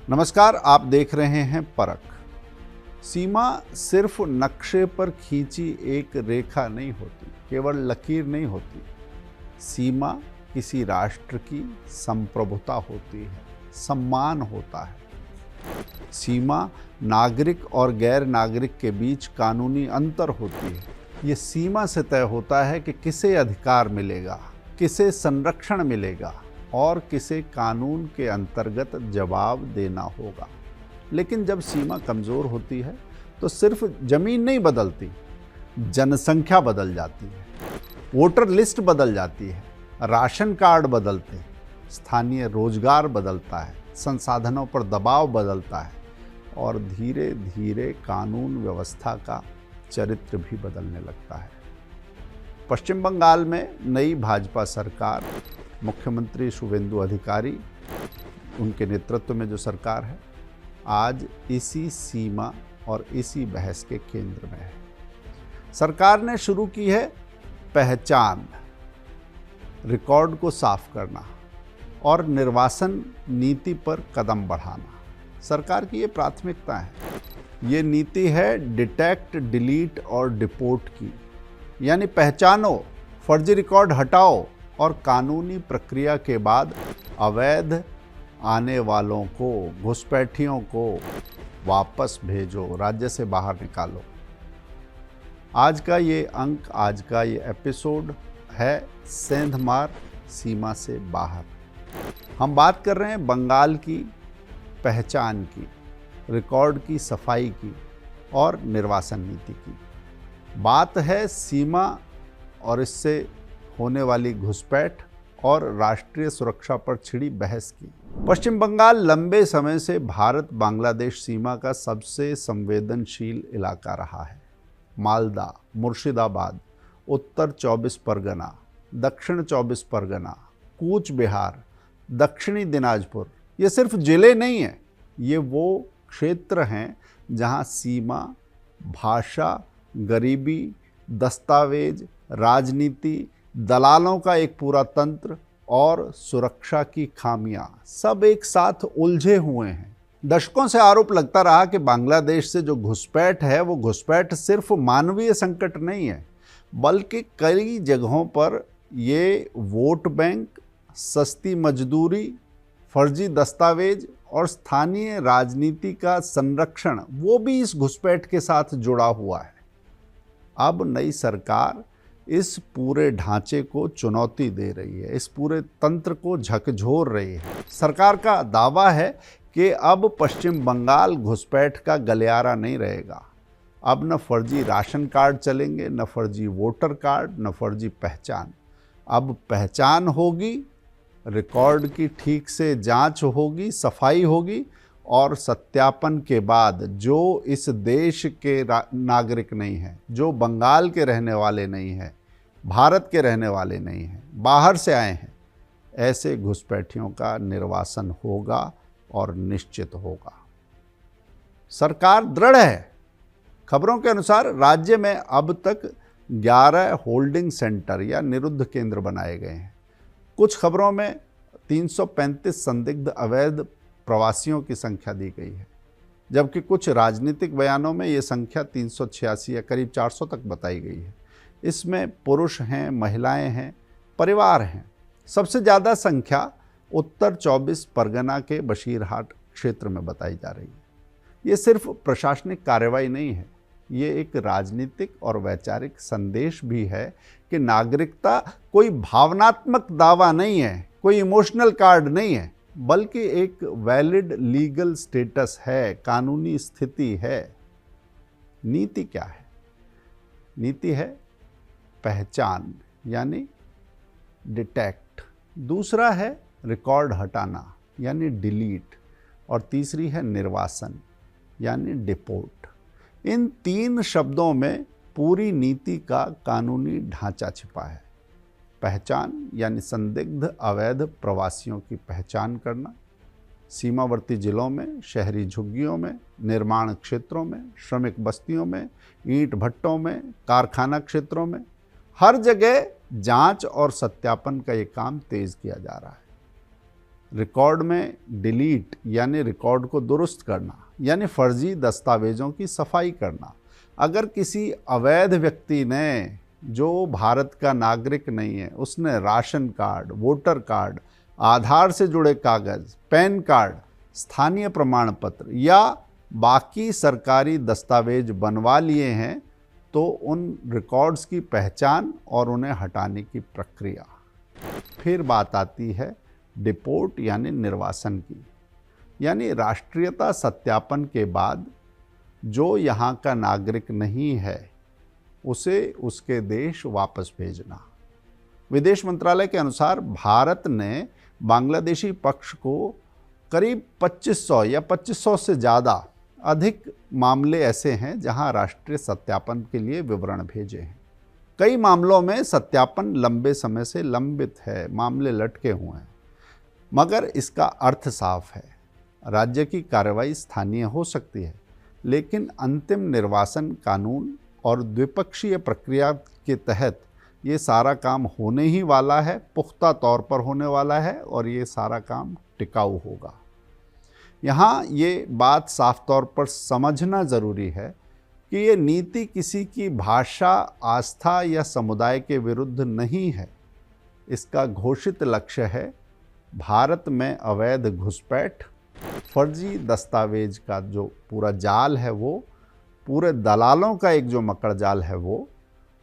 नमस्कार, आप देख रहे हैं परख। सीमा सिर्फ नक्शे पर खींची एक रेखा नहीं होती, केवल लकीर नहीं होती। सीमा किसी राष्ट्र की संप्रभुता होती है, सम्मान होता है। सीमा नागरिक और गैर नागरिक के बीच कानूनी अंतर होती है। ये सीमा से तय होता है कि किसे अधिकार मिलेगा, किसे संरक्षण मिलेगा और किसे कानून के अंतर्गत जवाब देना होगा। लेकिन जब सीमा कमज़ोर होती है तो सिर्फ जमीन नहीं बदलती, जनसंख्या बदल जाती है, वोटर लिस्ट बदल जाती है, राशन कार्ड बदलते हैं, स्थानीय रोजगार बदलता है, संसाधनों पर दबाव बदलता है और धीरे धीरे कानून व्यवस्था का चरित्र भी बदलने लगता है। पश्चिम बंगाल में नई भाजपा सरकार, मुख्यमंत्री शुवेंदु अधिकारी, उनके नेतृत्व में जो सरकार है, आज इसी सीमा और इसी बहस के केंद्र में है। सरकार ने शुरू की है पहचान, रिकॉर्ड को साफ करना और निर्वासन नीति पर कदम बढ़ाना। सरकार की ये प्राथमिकता है। ये नीति है डिटेक्ट, डिलीट और डिपोर्ट की, यानी पहचानो, फर्जी रिकॉर्ड हटाओ और कानूनी प्रक्रिया के बाद अवैध आने वालों को, घुसपैठियों को वापस भेजो, राज्य से बाहर निकालो। आज का ये अंक, आज का ये एपिसोड है सेंधमार, सीमा से बाहर। हम बात कर रहे हैं बंगाल की पहचान की, रिकॉर्ड की सफाई की और निर्वासन नीति की। बात है सीमा और इससे होने वाली घुसपैठ और राष्ट्रीय सुरक्षा पर छिड़ी बहस की। पश्चिम बंगाल लंबे समय से भारत बांग्लादेश सीमा का सबसे संवेदनशील इलाका रहा है। मालदा, मुर्शिदाबाद, उत्तर 24 परगना, दक्षिण 24 परगना, कूच बिहार, दक्षिणी दिनाजपुर, ये सिर्फ जिले नहीं हैं, ये वो क्षेत्र हैं जहां सीमा, भाषा, गरीबी, दस्तावेज, राजनीति, दलालों का एक पूरा तंत्र और सुरक्षा की खामियां सब एक साथ उलझे हुए हैं। दशकों से आरोप लगता रहा कि बांग्लादेश से जो घुसपैठ है, वो घुसपैठ सिर्फ मानवीय संकट नहीं है, बल्कि कई जगहों पर ये वोट बैंक, सस्ती मजदूरी, फर्जी दस्तावेज और स्थानीय राजनीति का संरक्षण, वो भी इस घुसपैठ के साथ जुड़ा हुआ है। अब नई सरकार इस पूरे ढांचे को चुनौती दे रही है, इस पूरे तंत्र को झकझोर रही है। सरकार का दावा है कि अब पश्चिम बंगाल घुसपैठ का गलियारा नहीं रहेगा। अब न फर्जी राशन कार्ड चलेंगे, न फर्जी वोटर कार्ड, न फर्जी पहचान। अब पहचान होगी, रिकॉर्ड की ठीक से जांच होगी, सफाई होगी और सत्यापन के बाद जो इस देश के नागरिक नहीं हैं, जो बंगाल के रहने वाले नहीं हैं, भारत के रहने वाले नहीं हैं, बाहर से आए हैं, ऐसे घुसपैठियों का निर्वासन होगा और निश्चित होगा। सरकार दृढ़ है। खबरों के अनुसार राज्य में अब तक 11 होल्डिंग सेंटर या निरुद्ध केंद्र बनाए गए हैं। कुछ खबरों में 335 संदिग्ध अवैध प्रवासियों की संख्या दी गई है, जबकि कुछ राजनीतिक बयानों में ये संख्या 386 या करीब 400 तक बताई गई है। इसमें पुरुष हैं, महिलाएं हैं, परिवार हैं। सबसे ज़्यादा संख्या उत्तर 24 परगना के बशीरहाट क्षेत्र में बताई जा रही है। ये सिर्फ प्रशासनिक कार्रवाई नहीं है, ये एक राजनीतिक और वैचारिक संदेश भी है कि नागरिकता कोई भावनात्मक दावा नहीं है, कोई इमोशनल कार्ड नहीं है, बल्कि एक वैलिड लीगल स्टेटस है, कानूनी स्थिति है। नीति क्या है? नीति है पहचान, यानी डिटेक्ट। दूसरा है रिकॉर्ड हटाना, यानी डिलीट। और तीसरी है निर्वासन, यानी डिपोर्ट। इन 3 शब्दों में पूरी नीति का कानूनी ढांचा छिपा है। पहचान यानी संदिग्ध अवैध प्रवासियों की पहचान करना, सीमावर्ती जिलों में, शहरी झुग्गियों में, निर्माण क्षेत्रों में, श्रमिक बस्तियों में, ईंट भट्टों में, कारखाना क्षेत्रों में, हर जगह जांच और सत्यापन का ये काम तेज किया जा रहा है। रिकॉर्ड में डिलीट यानी रिकॉर्ड को दुरुस्त करना, यानी फर्जी दस्तावेज़ों की सफाई करना। अगर किसी अवैध व्यक्ति ने, जो भारत का नागरिक नहीं है, उसने राशन कार्ड, वोटर कार्ड, आधार से जुड़े कागज़, पैन कार्ड, स्थानीय प्रमाण पत्र या बाकी सरकारी दस्तावेज बनवा लिए हैं, तो उन रिकॉर्ड्स की पहचान और उन्हें हटाने की प्रक्रिया। फिर बात आती है डिपोर्ट यानी निर्वासन की, यानी राष्ट्रीयता सत्यापन के बाद जो यहाँ का नागरिक नहीं है उसे उसके देश वापस भेजना। विदेश मंत्रालय के अनुसार भारत ने बांग्लादेशी पक्ष को करीब 2500 या 2500 से ज़्यादा अधिक मामले ऐसे हैं जहां राष्ट्रीय सत्यापन के लिए विवरण भेजे हैं। कई मामलों में सत्यापन लंबे समय से लंबित है, मामले लटके हुए हैं, मगर इसका अर्थ साफ है, राज्य की कार्रवाई स्थानीय हो सकती है, लेकिन अंतिम निर्वासन कानून और द्विपक्षीय प्रक्रिया के तहत ये सारा काम होने ही वाला है, पुख्ता तौर पर होने वाला है और ये सारा काम टिकाऊ होगा। यहाँ ये बात साफ तौर पर समझना ज़रूरी है कि ये नीति किसी की भाषा, आस्था या समुदाय के विरुद्ध नहीं है। इसका घोषित लक्ष्य है भारत में अवैध घुसपैठ, फर्जी दस्तावेज का जो पूरा जाल है वो, पूरे दलालों का एक जो मकड़ जाल है वो,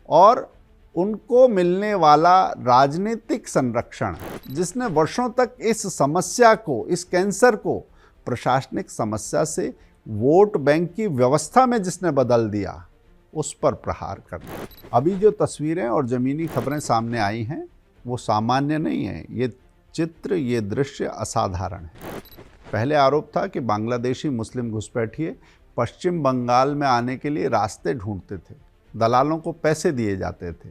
और उनको मिलने वाला राजनीतिक संरक्षण, जिसने वर्षों तक इस समस्या को, इस कैंसर को प्रशासनिक समस्या से वोट बैंक की व्यवस्था में जिसने बदल दिया, उस पर प्रहार करना। अभी जो तस्वीरें और ज़मीनी खबरें सामने आई हैं वो सामान्य नहीं है। ये चित्र, ये दृश्य असाधारण है। पहले आरोप था कि बांग्लादेशी मुस्लिम घुसपैठिए पश्चिम बंगाल में आने के लिए रास्ते ढूंढते थे, दलालों को पैसे दिए जाते थे,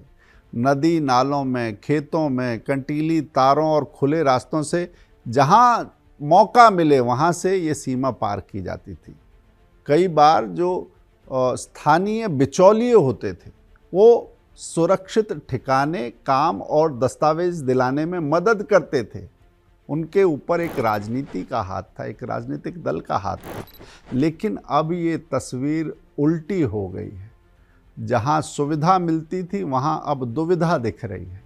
नदी नालों में, खेतों में, कंटीली तारों और खुले रास्तों से जहां मौका मिले वहां से ये सीमा पार की जाती थी। कई बार जो स्थानीय बिचौलिए होते थे वो सुरक्षित ठिकाने, काम और दस्तावेज दिलाने में मदद करते थे। उनके ऊपर एक राजनीति का हाथ था, एक राजनीतिक दल का हाथ था। लेकिन अब ये तस्वीर उल्टी हो गई है। जहां सुविधा मिलती थी वहां अब दुविधा दिख रही है।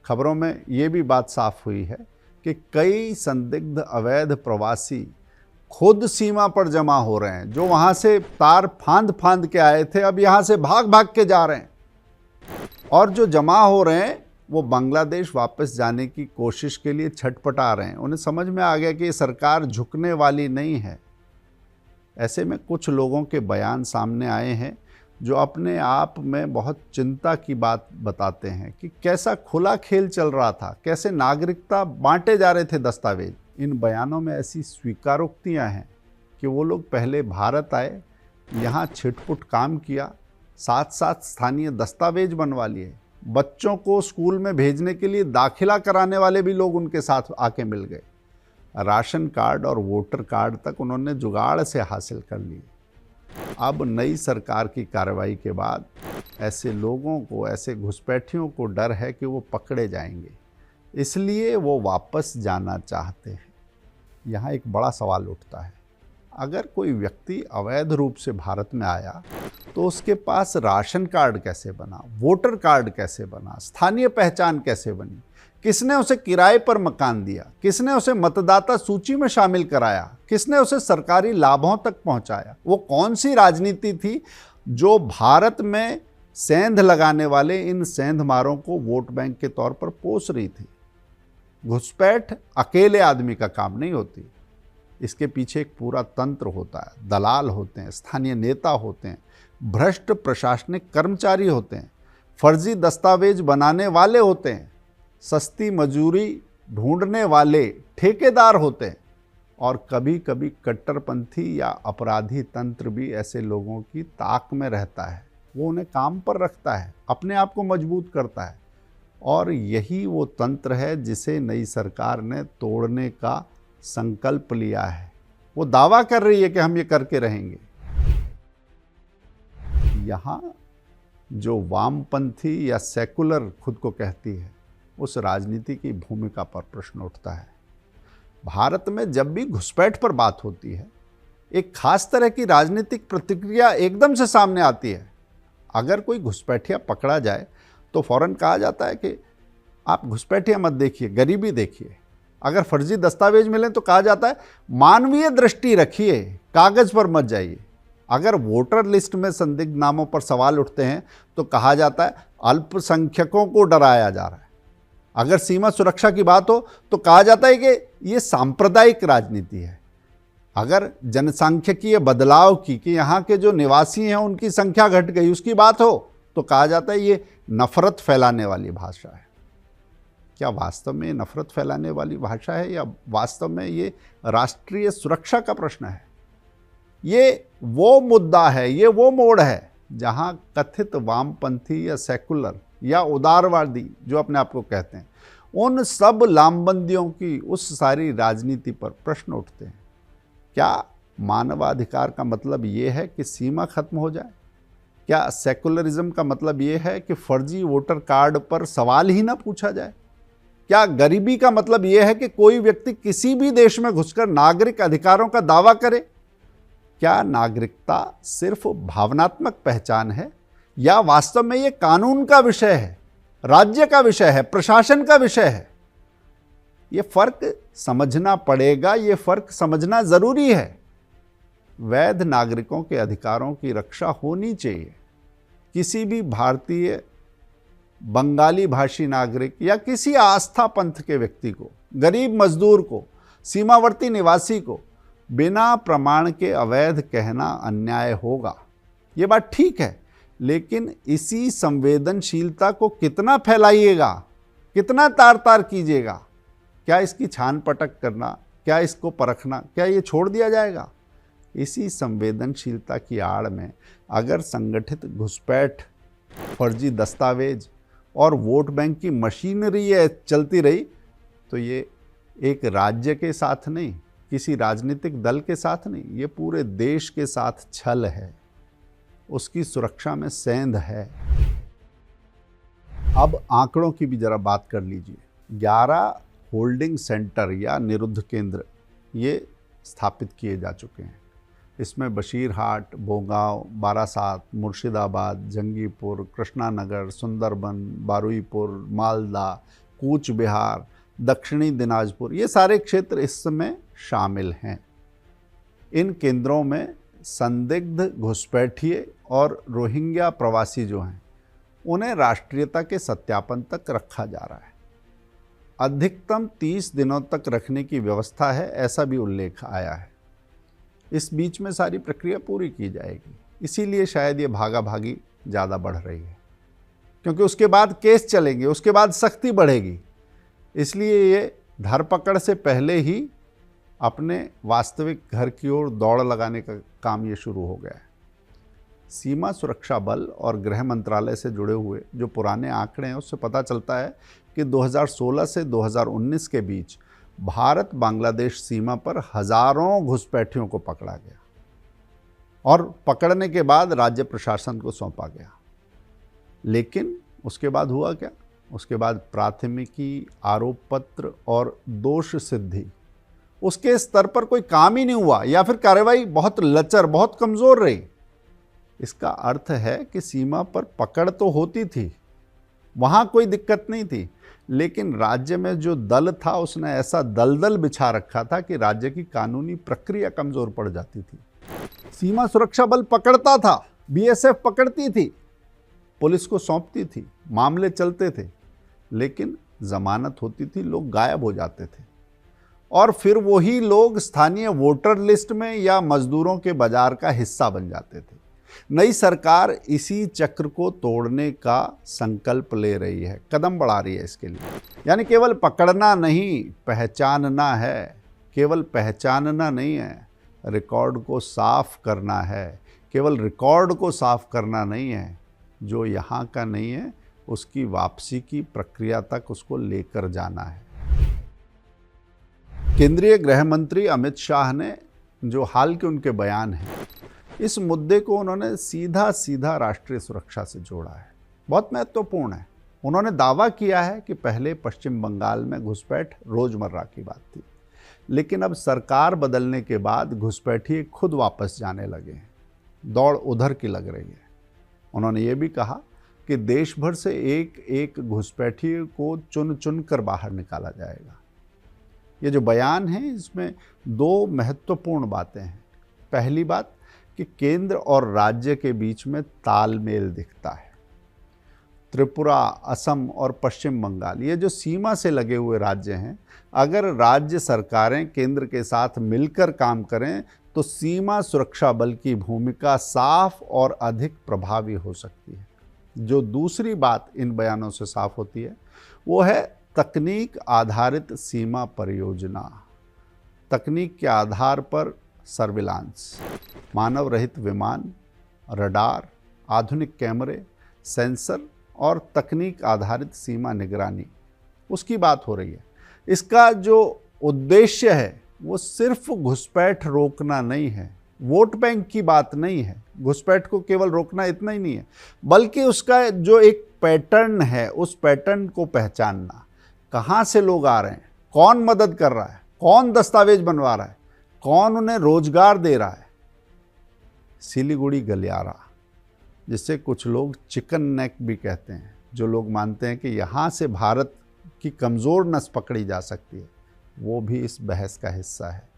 खबरों में ये भी बात साफ हुई है कि कई संदिग्ध अवैध प्रवासी खुद सीमा पर जमा हो रहे हैं। जो वहां से तार फांद फांद के आए थे, अब यहां से भाग भाग के जा रहे हैं, और जो जमा हो रहे हैं वो बांग्लादेश वापस जाने की कोशिश के लिए छटपटा रहे हैं। उन्हें समझ में आ गया कि ये सरकार झुकने वाली नहीं है। ऐसे में कुछ लोगों के बयान सामने आए हैं जो अपने आप में बहुत चिंता की बात बताते हैं कि कैसा खुला खेल चल रहा था, कैसे नागरिकता बांटे जा रहे थे दस्तावेज। इन बयानों में ऐसी स्वीकारोक्तियां हैं कि वो लोग पहले भारत आए, यहाँ छिटपुट काम किया, साथ साथ स्थानीय दस्तावेज बनवा लिए, बच्चों को स्कूल में भेजने के लिए दाखिला कराने वाले भी लोग उनके साथ आके मिल गए, राशन कार्ड और वोटर कार्ड तक उन्होंने जुगाड़ से हासिल कर लिए। अब नई सरकार की कार्रवाई के बाद ऐसे लोगों को, ऐसे घुसपैठियों को डर है कि वो पकड़े जाएंगे, इसलिए वो वापस जाना चाहते हैं। यहाँ एक बड़ा सवाल उठता है, अगर कोई व्यक्ति अवैध रूप से भारत में आया तो उसके पास राशन कार्ड कैसे बना, वोटर कार्ड कैसे बना, स्थानीय पहचान कैसे बनी, किसने उसे किराए पर मकान दिया, किसने उसे मतदाता सूची में शामिल कराया, किसने उसे सरकारी लाभों तक पहुंचाया। वो कौन सी राजनीति थी जो भारत में सेंध लगाने वाले इन सेंधमारों को वोट बैंक के तौर पर पोस रही थी। घुसपैठ अकेले आदमी का काम नहीं होती, इसके पीछे एक पूरा तंत्र होता है। दलाल होते हैं, स्थानीय नेता होते हैं, भ्रष्ट प्रशासनिक कर्मचारी होते हैं, फर्जी दस्तावेज बनाने वाले होते हैं, सस्ती मजूरी ढूंढने वाले ठेकेदार होते हैं, और कभी कभी कट्टरपंथी या अपराधी तंत्र भी ऐसे लोगों की ताक में रहता है। वो उन्हें काम पर रखता है, अपने आप को मजबूत करता है, और यही वो तंत्र है जिसे नई सरकार ने तोड़ने का संकल्प लिया है। वो दावा कर रही है कि हम ये करके रहेंगे। यहाँ जो वामपंथी या सेकुलर खुद को कहती है, उस राजनीति की भूमिका पर प्रश्न उठता है। भारत में जब भी घुसपैठ पर बात होती है, एक खास तरह की राजनीतिक प्रतिक्रिया एकदम से सामने आती है। अगर कोई घुसपैठिया पकड़ा जाए तो फौरन कहा जाता है कि आप घुसपैठिया मत देखिए, गरीबी देखिए। अगर फर्जी दस्तावेज मिले तो कहा जाता है मानवीय दृष्टि रखिए, कागज पर मत जाइए। अगर वोटर लिस्ट में संदिग्ध नामों पर सवाल उठते हैं तो कहा जाता है अल्पसंख्यकों को डराया जा रहा है। अगर सीमा सुरक्षा की बात हो तो कहा जाता है कि ये सांप्रदायिक राजनीति है। अगर जनसांख्यिकीय बदलाव की कि यहाँ के जो निवासी हैं उनकी संख्या घट गई, उसकी बात हो तो कहा जाता है ये नफरत फैलाने वाली भाषा है। क्या वास्तव में नफरत फैलाने वाली भाषा है या वास्तव में ये राष्ट्रीय सुरक्षा का प्रश्न है? ये वो मुद्दा है, ये वो मोड़ है जहां कथित वामपंथी या सेकुलर या उदारवादी जो अपने आप को कहते हैं, उन सब लामबंदियों की उस सारी राजनीति पर प्रश्न उठते हैं। क्या मानवाधिकार का मतलब ये है कि सीमा खत्म हो जाए? क्या सेकुलरिज्म का मतलब ये है कि फर्जी वोटर कार्ड पर सवाल ही ना पूछा जाए? क्या गरीबी का मतलब यह है कि कोई व्यक्ति किसी भी देश में घुसकर नागरिक अधिकारों का दावा करे? क्या नागरिकता सिर्फ भावनात्मक पहचान है या वास्तव में यह कानून का विषय है, राज्य का विषय है, प्रशासन का विषय है? यह फर्क समझना पड़ेगा, यह फर्क समझना जरूरी है। वैध नागरिकों के अधिकारों की रक्षा होनी चाहिए। किसी भी भारतीय, बंगाली भाषी नागरिक या किसी आस्था पंथ के व्यक्ति को, गरीब मजदूर को, सीमावर्ती निवासी को बिना प्रमाण के अवैध कहना अन्याय होगा। ये बात ठीक है, लेकिन इसी संवेदनशीलता को कितना फैलाइएगा, कितना तार तार कीजिएगा? क्या इसकी छान पटक करना, क्या इसको परखना, क्या ये छोड़ दिया जाएगा? इसी संवेदनशीलता की आड़ में अगर संगठित घुसपैठ, फर्जी दस्तावेज और वोट बैंक की मशीनरी ये चलती रही तो ये एक राज्य के साथ नहीं, किसी राजनीतिक दल के साथ नहीं, ये पूरे देश के साथ छल है, उसकी सुरक्षा में सेंध है। अब आंकड़ों की भी जरा बात कर लीजिए। 11 होल्डिंग सेंटर या निरुद्ध केंद्र ये स्थापित किए जा चुके हैं। इसमें बशीरहाट, बोगांव, बारासात, मुर्शिदाबाद, जंगीपुर, कृष्णानगर, सुंदरबन, बारुईपुर, मालदा, कूच बिहार, दक्षिणी दिनाजपुर, ये सारे क्षेत्र इसमें शामिल हैं। इन केंद्रों में संदिग्ध घुसपैठिए और रोहिंग्या प्रवासी जो हैं उन्हें राष्ट्रीयता के सत्यापन तक रखा जा रहा है। अधिकतम 30 दिनों तक रखने की व्यवस्था है, ऐसा भी उल्लेख आया है। इस बीच में सारी प्रक्रिया पूरी की जाएगी, इसीलिए शायद ये भागा भागी ज़्यादा बढ़ रही है, क्योंकि उसके बाद केस चलेंगे, उसके बाद सख्ती बढ़ेगी। इसलिए ये धरपकड़ से पहले ही अपने वास्तविक घर की ओर दौड़ लगाने का काम ये शुरू हो गया है। सीमा सुरक्षा बल और गृह मंत्रालय से जुड़े हुए जो पुराने आंकड़े हैं उससे पता चलता है कि 2016 से 2019 के बीच भारत बांग्लादेश सीमा पर हजारों घुसपैठियों को पकड़ा गया और पकड़ने के बाद राज्य प्रशासन को सौंपा गया। लेकिन उसके बाद हुआ क्या? उसके बाद प्राथमिकी, आरोप पत्र और दोष सिद्धि, उसके स्तर पर कोई काम ही नहीं हुआ या फिर कार्रवाई बहुत लचर, बहुत कमज़ोर रही। इसका अर्थ है कि सीमा पर पकड़ तो होती थी, वहाँ कोई दिक्कत नहीं थी, लेकिन राज्य में जो दल था उसने ऐसा दलदल बिछा रखा था कि राज्य की कानूनी प्रक्रिया कमज़ोर पड़ जाती थी। सीमा सुरक्षा बल पकड़ता था, बीएसएफ पकड़ती थी, पुलिस को सौंपती थी, मामले चलते थे, लेकिन जमानत होती थी, लोग गायब हो जाते थे और फिर वही लोग स्थानीय वोटर लिस्ट में या मजदूरों के बाजार का हिस्सा बन जाते थे। नई सरकार इसी चक्र को तोड़ने का संकल्प ले रही है, कदम बढ़ा रही है इसके लिए। यानी केवल पकड़ना नहीं, पहचानना है। केवल पहचानना नहीं है, रिकॉर्ड को साफ करना है। केवल रिकॉर्ड को साफ करना नहीं है, जो यहाँ का नहीं है उसकी वापसी की प्रक्रिया तक उसको लेकर जाना है। केंद्रीय गृह मंत्री अमित शाह ने जो हाल के उनके बयान हैं, इस मुद्दे को उन्होंने सीधा सीधा राष्ट्रीय सुरक्षा से जोड़ा है। बहुत महत्वपूर्ण है। उन्होंने दावा किया है कि पहले पश्चिम बंगाल में घुसपैठ रोजमर्रा की बात थी, लेकिन अब सरकार बदलने के बाद घुसपैठिए खुद वापस जाने लगे हैं, दौड़ उधर की लग रही है। उन्होंने ये भी कहा कि देश भर से एक एक घुसपैठिए को चुन चुन कर बाहर निकाला जाएगा। ये जो बयान है इसमें दो महत्वपूर्ण बातें हैं। पहली बात कि केंद्र और राज्य के बीच में तालमेल दिखता है। त्रिपुरा, असम और पश्चिम बंगाल, ये जो सीमा से लगे हुए राज्य हैं, अगर राज्य सरकारें केंद्र के साथ मिलकर काम करें तो सीमा सुरक्षा बल की भूमिका साफ और अधिक प्रभावी हो सकती है। जो दूसरी बात इन बयानों से साफ होती है वो है तकनीक आधारित सीमा परियोजना। तकनीक के आधार पर सर्विलांस, मानव रहित विमान, रडार, आधुनिक कैमरे, सेंसर और तकनीक आधारित सीमा निगरानी, उसकी बात हो रही है। इसका जो उद्देश्य है वो सिर्फ घुसपैठ रोकना नहीं है, वोट बैंक की बात नहीं है। घुसपैठ को केवल रोकना इतना ही नहीं है, बल्कि उसका जो एक पैटर्न है उस पैटर्न को पहचानना। कहाँ से लोग आ रहे हैं, कौन मदद कर रहा है, कौन दस्तावेज बनवा रहा है, कौन उन्हें रोजगार दे रहा है। सिलीगुड़ी गलियारा, जिसे कुछ लोग चिकन नेक भी कहते हैं, जो लोग मानते हैं कि यहाँ से भारत की कमज़ोर नस पकड़ी जा सकती है, वो भी इस बहस का हिस्सा है।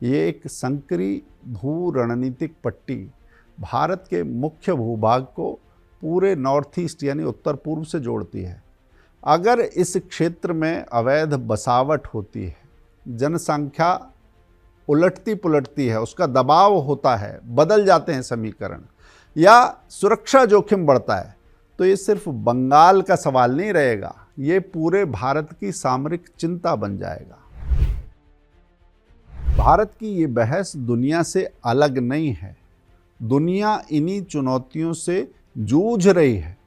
ये एक संकरी भू रणनीतिक पट्टी भारत के मुख्य भूभाग को पूरे नॉर्थ ईस्ट यानी उत्तर पूर्व से जोड़ती है। अगर इस क्षेत्र में अवैध बसावट होती है, जनसंख्या उलटती पुलटती है, उसका दबाव होता है, बदल जाते हैं समीकरण, या सुरक्षा जोखिम बढ़ता है, तो ये सिर्फ बंगाल का सवाल नहीं रहेगा, ये पूरे भारत की सामरिक चिंता बन जाएगा। भारत की ये बहस दुनिया से अलग नहीं है। दुनिया इन्हीं चुनौतियों से जूझ रही है।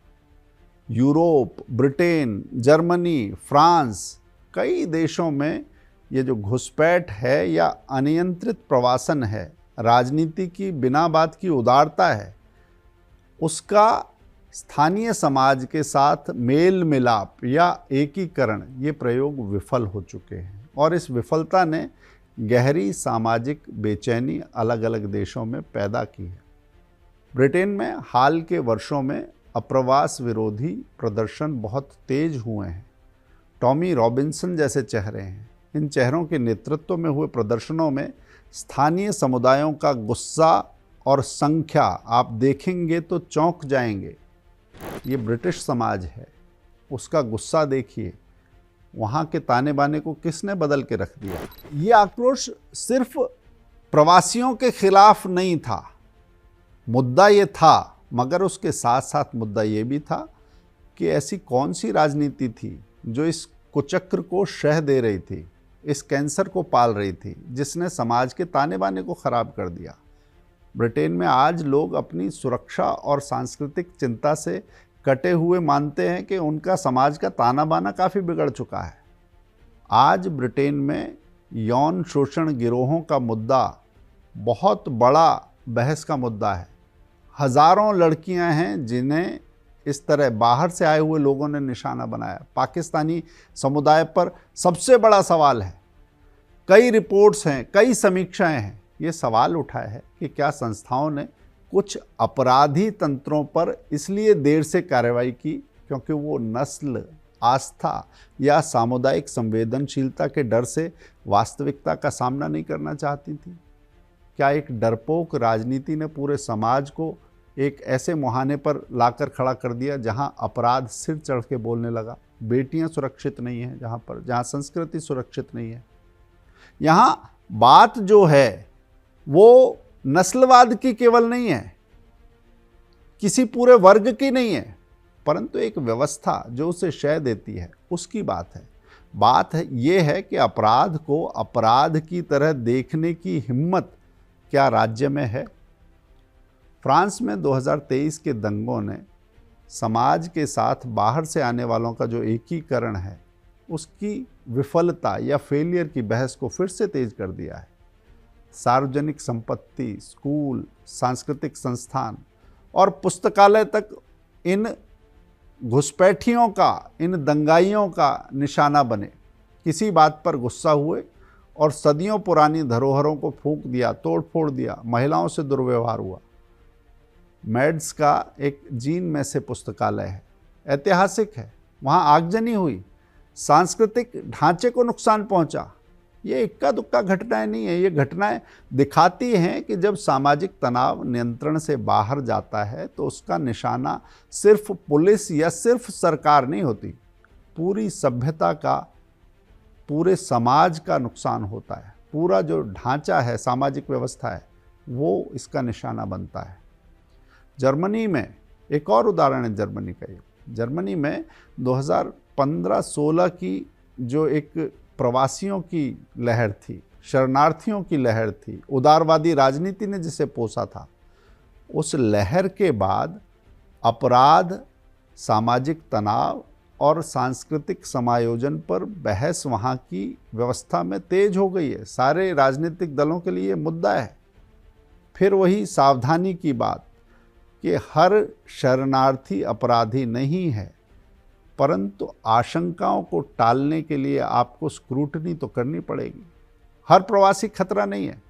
यूरोप, ब्रिटेन, जर्मनी, फ्रांस, कई देशों में ये जो घुसपैठ है या अनियंत्रित प्रवासन है, राजनीति की बिना बात की उदारता है, उसका स्थानीय समाज के साथ मेल मिलाप या एकीकरण, ये प्रयोग विफल हो चुके हैं। और इस विफलता ने गहरी सामाजिक बेचैनी अलग अलग देशों में पैदा की है। ब्रिटेन में हाल के वर्षों में अप्रवास विरोधी प्रदर्शन बहुत तेज हुए हैं। टॉमी रॉबिन्सन जैसे चेहरे हैं। इन चेहरों के नेतृत्व में हुए प्रदर्शनों में स्थानीय समुदायों का गुस्सा और संख्या आप देखेंगे तो चौंक जाएंगे। ये ब्रिटिश समाज है, उसका गुस्सा देखिए, वहाँ के ताने बाने को किसने बदल के रख दिया। ये आक्रोश सिर्फ प्रवासियों के खिलाफ नहीं था, मुद्दा ये था, मगर उसके साथ साथ मुद्दा ये भी था कि ऐसी कौन सी राजनीति थी जो इस कुचक्र को शह दे रही थी, इस कैंसर को पाल रही थी, जिसने समाज के ताने बाने को खराब कर दिया। ब्रिटेन में आज लोग अपनी सुरक्षा और सांस्कृतिक चिंता से कटे हुए मानते हैं कि उनका समाज का ताना बाना काफ़ी बिगड़ चुका है। आज ब्रिटेन में यौन शोषण गिरोहों का मुद्दा बहुत बड़ा बहस का मुद्दा है। हज़ारों लड़कियां हैं जिन्हें इस तरह बाहर से आए हुए लोगों ने निशाना बनाया। पाकिस्तानी समुदाय पर सबसे बड़ा सवाल है। कई रिपोर्ट्स हैं, कई समीक्षाएं हैं। ये सवाल उठाया है कि क्या संस्थाओं ने कुछ अपराधी तंत्रों पर इसलिए देर से कार्रवाई की क्योंकि वो नस्ल, आस्था या सामुदायिक संवेदनशीलता के डर से वास्तविकता का सामना नहीं करना चाहती थी? क्या एक डरपोक राजनीति ने पूरे समाज को एक ऐसे मुहाने पर लाकर खड़ा कर दिया जहां अपराध सिर चढ़ के बोलने लगा? बेटियां सुरक्षित नहीं हैं जहां संस्कृति सुरक्षित नहीं है। यहां बात जो है वो नस्लवाद की केवल नहीं है, किसी पूरे वर्ग की नहीं है, परंतु एक व्यवस्था जो उसे शय देती है उसकी बात है। बात है ये है कि अपराध को अपराध की तरह देखने की हिम्मत क्या राज्य में है? फ्रांस में 2023 के दंगों ने समाज के साथ बाहर से आने वालों का जो एकीकरण है उसकी विफलता या फेलियर की बहस को फिर से तेज कर दिया है। सार्वजनिक संपत्ति, स्कूल, सांस्कृतिक संस्थान और पुस्तकालय तक इन घुसपैठियों का, इन दंगाइयों का निशाना बने। किसी बात पर गुस्सा हुए और सदियों पुरानी धरोहरों को फूंक दिया, तोड़ फोड़ दिया, महिलाओं से दुर्व्यवहार हुआ। मेड्स का एक जीन में से पुस्तकालय है, ऐतिहासिक है, वहाँ आगजनी हुई, सांस्कृतिक ढांचे को नुकसान पहुंचा। ये इक्का दुक्का घटनाएं नहीं है, ये घटनाएं दिखाती हैं कि जब सामाजिक तनाव नियंत्रण से बाहर जाता है तो उसका निशाना सिर्फ पुलिस या सिर्फ सरकार नहीं होती, पूरी सभ्यता का, पूरे समाज का नुकसान होता है। पूरा जो ढांचा है, सामाजिक व्यवस्था है, वो इसका निशाना बनता है। जर्मनी में एक और उदाहरण है जर्मनी का। जर्मनी में 2015-16 की जो एक प्रवासियों की लहर थी, शरणार्थियों की लहर थी, उदारवादी राजनीति ने जिसे पोसा था, उस लहर के बाद अपराध, सामाजिक तनाव और सांस्कृतिक समायोजन पर बहस वहाँ की व्यवस्था में तेज हो गई है। सारे राजनीतिक दलों के लिए मुद्दा है। फिर वही सावधानी की बात कि हर शरणार्थी अपराधी नहीं है, परंतु आशंकाओं को टालने के लिए आपको स्क्रूटनी तो करनी पड़ेगी। हर प्रवासी खतरा नहीं है,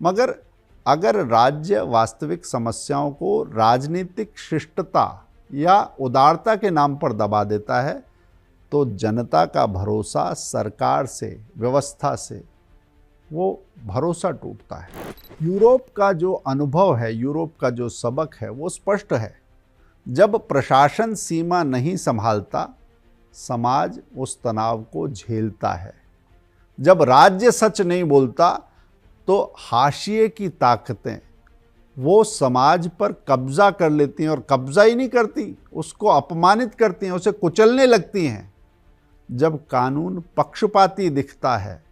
मगर अगर राज्य वास्तविक समस्याओं को राजनीतिक शिष्टता या उदारता के नाम पर दबा देता है तो जनता का भरोसा सरकार से, व्यवस्था से, वो भरोसा टूटता है। यूरोप का जो अनुभव है, यूरोप का जो सबक है, वो स्पष्ट है। जब प्रशासन सीमा नहीं संभालता, समाज उस तनाव को झेलता है। जब राज्य सच नहीं बोलता तो हाशिए की ताकतें वो समाज पर कब्जा कर लेती हैं, और कब्जा ही नहीं करती, उसको अपमानित करती हैं, उसे कुचलने लगती हैं। जब कानून पक्षपाती दिखता है,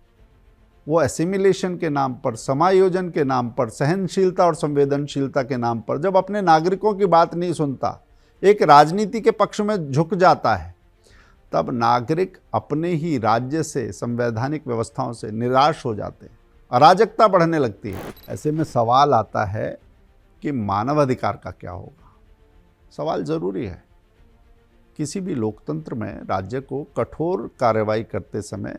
वो एसिमिलेशन के नाम पर, समायोजन के नाम पर, सहनशीलता और संवेदनशीलता के नाम पर जब अपने नागरिकों की बात नहीं सुनता, एक राजनीति के पक्ष में झुक जाता है, तब नागरिक अपने ही राज्य से, संवैधानिक व्यवस्थाओं से निराश हो जाते हैं, अराजकता बढ़ने लगती है। ऐसे में सवाल आता है कि मानवाधिकार का क्या होगा। सवाल ज़रूरी है। किसी भी लोकतंत्र में राज्य को कठोर कार्रवाई करते समय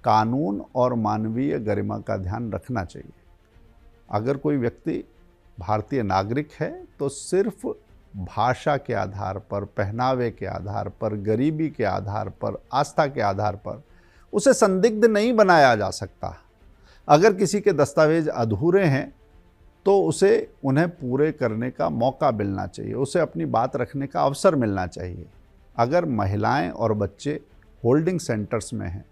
कानून और मानवीय गरिमा का ध्यान रखना चाहिए। अगर कोई व्यक्ति भारतीय नागरिक है तो सिर्फ भाषा के आधार पर, पहनावे के आधार पर, गरीबी के आधार पर, आस्था के आधार पर उसे संदिग्ध नहीं बनाया जा सकता। अगर किसी के दस्तावेज अधूरे हैं तो उसे उन्हें पूरे करने का मौका मिलना चाहिए, उसे अपनी बात रखने का अवसर मिलना चाहिए। अगर महिलाएं और बच्चे होल्डिंग सेंटर्स में हैं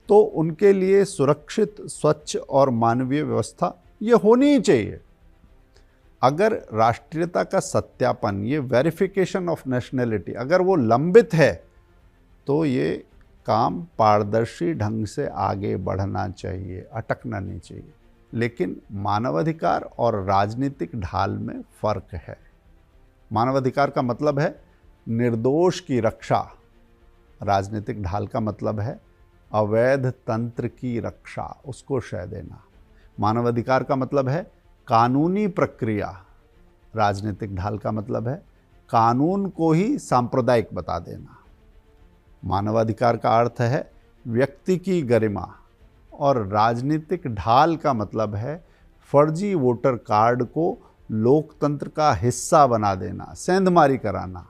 तो उनके लिए सुरक्षित, स्वच्छ और मानवीय व्यवस्था ये होनी ही चाहिए। अगर राष्ट्रीयता का सत्यापन, ये वेरिफिकेशन ऑफ नेशनैलिटी, अगर वो लंबित है तो ये काम पारदर्शी ढंग से आगे बढ़ना चाहिए, अटकना नहीं चाहिए। लेकिन मानवाधिकार और राजनीतिक ढाल में फ़र्क है। मानवाधिकार का मतलब है निर्दोष की रक्षा, राजनीतिक ढाल का मतलब है अवैध तंत्र की रक्षा, उसको शय देना। मानवाधिकार का मतलब है कानूनी प्रक्रिया, राजनीतिक ढाल का मतलब है कानून को ही सांप्रदायिक बता देना। मानवाधिकार का अर्थ है व्यक्ति की गरिमा, और राजनीतिक ढाल का मतलब है फर्जी वोटर कार्ड को लोकतंत्र का हिस्सा बना देना, सेंधमारी कराना।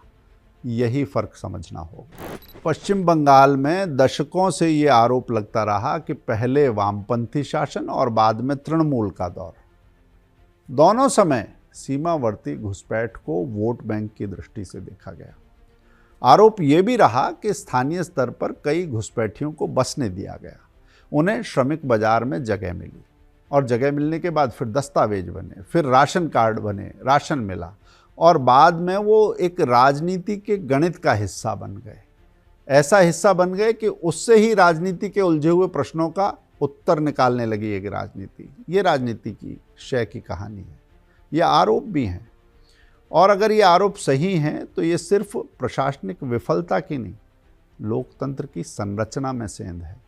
यही फ़र्क समझना होगा। पश्चिम बंगाल में दशकों से ये आरोप लगता रहा कि पहले वामपंथी शासन और बाद में तृणमूल का दौर, दोनों समय सीमावर्ती घुसपैठ को वोट बैंक की दृष्टि से देखा गया। आरोप ये भी रहा कि स्थानीय स्तर पर कई घुसपैठियों को बसने दिया गया, उन्हें श्रमिक बाजार में जगह मिली, और जगह मिलने के बाद फिर दस्तावेज बने, फिर राशन कार्ड बने, राशन मिला, और बाद में वो एक राजनीति के गणित का हिस्सा बन गए। ऐसा हिस्सा बन गए कि उससे ही राजनीति के उलझे हुए प्रश्नों का उत्तर निकालने लगी एक राजनीति। ये राजनीति की शय की कहानी है। ये आरोप भी हैं, और अगर ये आरोप सही हैं तो ये सिर्फ प्रशासनिक विफलता की नहीं, लोकतंत्र की संरचना में सेंध है।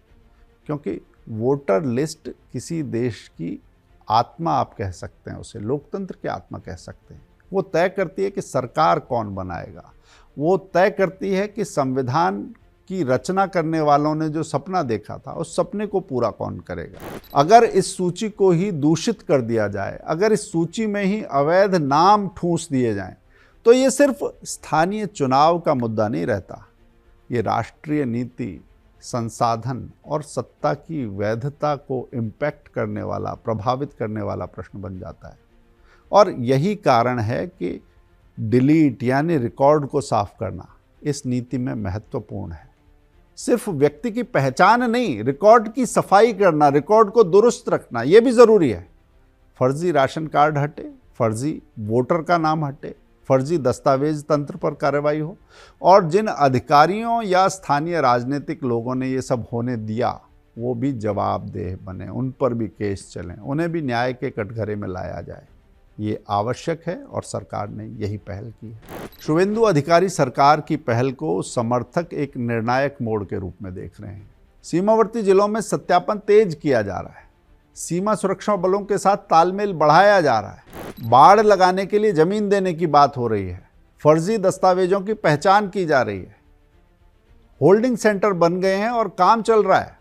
क्योंकि वोटर लिस्ट किसी देश की आत्मा आप कह सकते हैं, उसे लोकतंत्र की आत्मा कह सकते हैं। वो तय करती है कि सरकार कौन बनाएगा, वो तय करती है कि संविधान की रचना करने वालों ने जो सपना देखा था, उस सपने को पूरा कौन करेगा? अगर इस सूची को ही दूषित कर दिया जाए, अगर इस सूची में ही अवैध नाम ठूंस दिए जाएं, तो ये सिर्फ स्थानीय चुनाव का मुद्दा नहीं रहता। ये राष्ट्रीय नीति, संसाधन और सत्ता की वैधता को इम्पैक्ट करने वाला, प्रभावित करने वाला प्रश्न बन जाता है। और यही कारण है कि डिलीट यानी रिकॉर्ड को साफ करना इस नीति में महत्वपूर्ण है। सिर्फ व्यक्ति की पहचान नहीं, रिकॉर्ड की सफाई करना, रिकॉर्ड को दुरुस्त रखना, यह भी जरूरी है। फर्जी राशन कार्ड हटे, फर्जी वोटर का नाम हटे, फर्जी दस्तावेज तंत्र पर कार्रवाई हो, और जिन अधिकारियों या स्थानीय राजनीतिक लोगों ने ये सब होने दिया वो भी जवाबदेह बने, उन पर भी केस चलें, उन्हें भी न्याय के कटघरे में लाया जाए। ये आवश्यक है और सरकार ने यही पहल की है। शुभेंदु अधिकारी सरकार की पहल को समर्थक एक निर्णायक मोड़ के रूप में देख रहे हैं। सीमावर्ती जिलों में सत्यापन तेज किया जा रहा है, सीमा सुरक्षा बलों के साथ तालमेल बढ़ाया जा रहा है, बाड़ लगाने के लिए जमीन देने की बात हो रही है, फर्जी दस्तावेजों की पहचान की जा रही है, होल्डिंग सेंटर बन गए हैं और काम चल रहा है।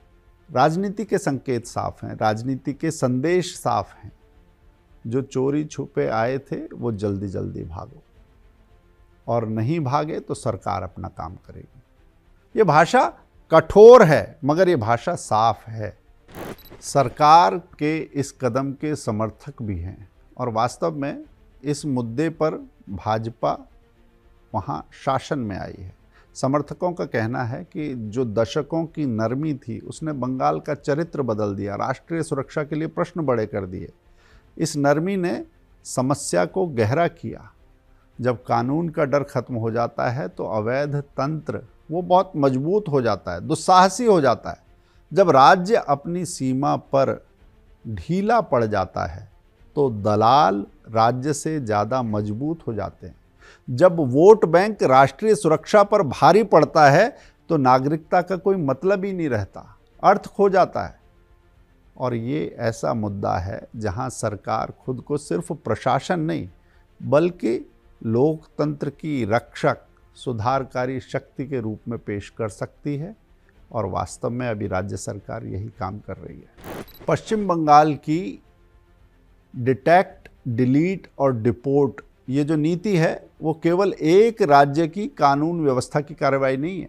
राजनीति के संकेत साफ हैं, राजनीति के संदेश साफ हैं। जो चोरी छुपे आए थे वो जल्दी जल्दी भागो, और नहीं भागे तो सरकार अपना काम करेगी। ये भाषा कठोर है मगर ये भाषा साफ है। सरकार के इस कदम के समर्थक भी हैं और वास्तव में इस मुद्दे पर भाजपा वहाँ शासन में आई है। समर्थकों का कहना है कि जो दशकों की नरमी थी उसने बंगाल का चरित्र बदल दिया, राष्ट्रीय सुरक्षा के लिए प्रश्न बड़े कर दिए। इस नरमी ने समस्या को गहरा किया। जब कानून का डर खत्म हो जाता है तो अवैध तंत्र वो बहुत मजबूत हो जाता है, दुस्साहसी हो जाता है। जब राज्य अपनी सीमा पर ढीला पड़ जाता है तो दलाल राज्य से ज़्यादा मजबूत हो जाते हैं। जब वोट बैंक राष्ट्रीय सुरक्षा पर भारी पड़ता है तो नागरिकता का कोई मतलब ही नहीं रहता, अर्थ खो जाता है। और ये ऐसा मुद्दा है जहां सरकार खुद को सिर्फ प्रशासन नहीं बल्कि लोकतंत्र की रक्षक, सुधारकारी शक्ति के रूप में पेश कर सकती है, और वास्तव में अभी राज्य सरकार यही काम कर रही है। पश्चिम बंगाल की डिटेक्ट, डिलीट और डिपोर्ट ये जो नीति है वो केवल एक राज्य की कानून व्यवस्था की कार्रवाई नहीं है।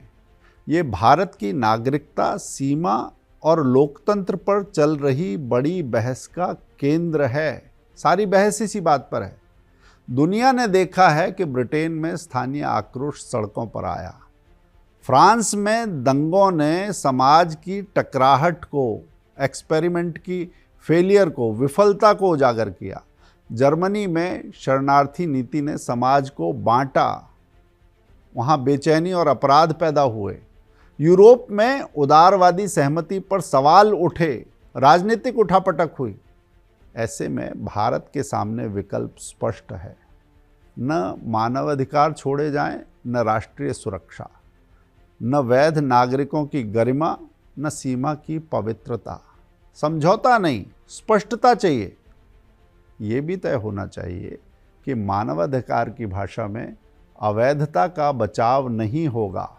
ये भारत की नागरिकता, सीमा और लोकतंत्र पर चल रही बड़ी बहस का केंद्र है। सारी बहस इसी बात पर है। दुनिया ने देखा है कि ब्रिटेन में स्थानीय आक्रोश सड़कों पर आया, फ्रांस में दंगों ने समाज की टकराहट को, एक्सपेरिमेंट की फेलियर को, विफलता को उजागर किया, जर्मनी में शरणार्थी नीति ने समाज को बांटा, वहाँ बेचैनी और अपराध पैदा हुए, यूरोप में उदारवादी सहमति पर सवाल उठे, राजनीतिक उठापटक हुई। ऐसे में भारत के सामने विकल्प स्पष्ट है, न मानवाधिकार छोड़े जाएं, न राष्ट्रीय सुरक्षा, न वैध नागरिकों की गरिमा, न सीमा की पवित्रता। समझौता नहीं, स्पष्टता चाहिए। ये भी तय होना चाहिए कि मानवाधिकार की भाषा में अवैधता का बचाव नहीं होगा,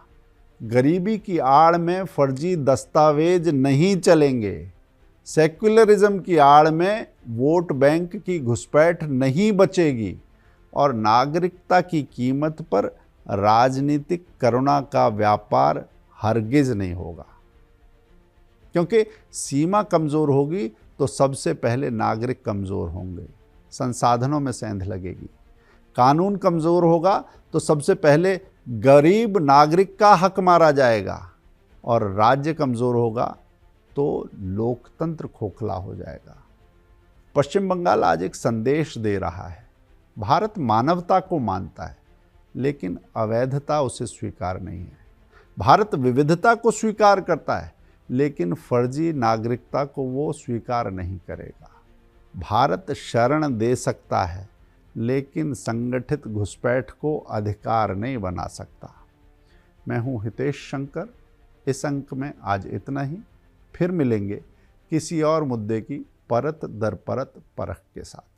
गरीबी की आड़ में फर्जी दस्तावेज नहीं चलेंगे, सेक्युलरिज्म की आड़ में वोट बैंक की घुसपैठ नहीं बचेगी, और नागरिकता की कीमत पर राजनीतिक करुणा का व्यापार हरगिज नहीं होगा। क्योंकि सीमा कमज़ोर होगी तो सबसे पहले नागरिक कमज़ोर होंगे, संसाधनों में सेंध लगेगी। कानून कमज़ोर होगा तो सबसे पहले गरीब नागरिक का हक मारा जाएगा, और राज्य कमज़ोर होगा तो लोकतंत्र खोखला हो जाएगा। पश्चिम बंगाल आज एक संदेश दे रहा है। भारत मानवता को मानता है लेकिन अवैधता उसे स्वीकार नहीं है। भारत विविधता को स्वीकार करता है लेकिन फर्जी नागरिकता को वो स्वीकार नहीं करेगा। भारत शरण दे सकता है लेकिन संगठित घुसपैठ को अधिकार नहीं बना सकता। मैं हूं हितेश शंकर। इस अंक में आज इतना ही। फिर मिलेंगे किसी और मुद्दे की परत दर परत परख के साथ।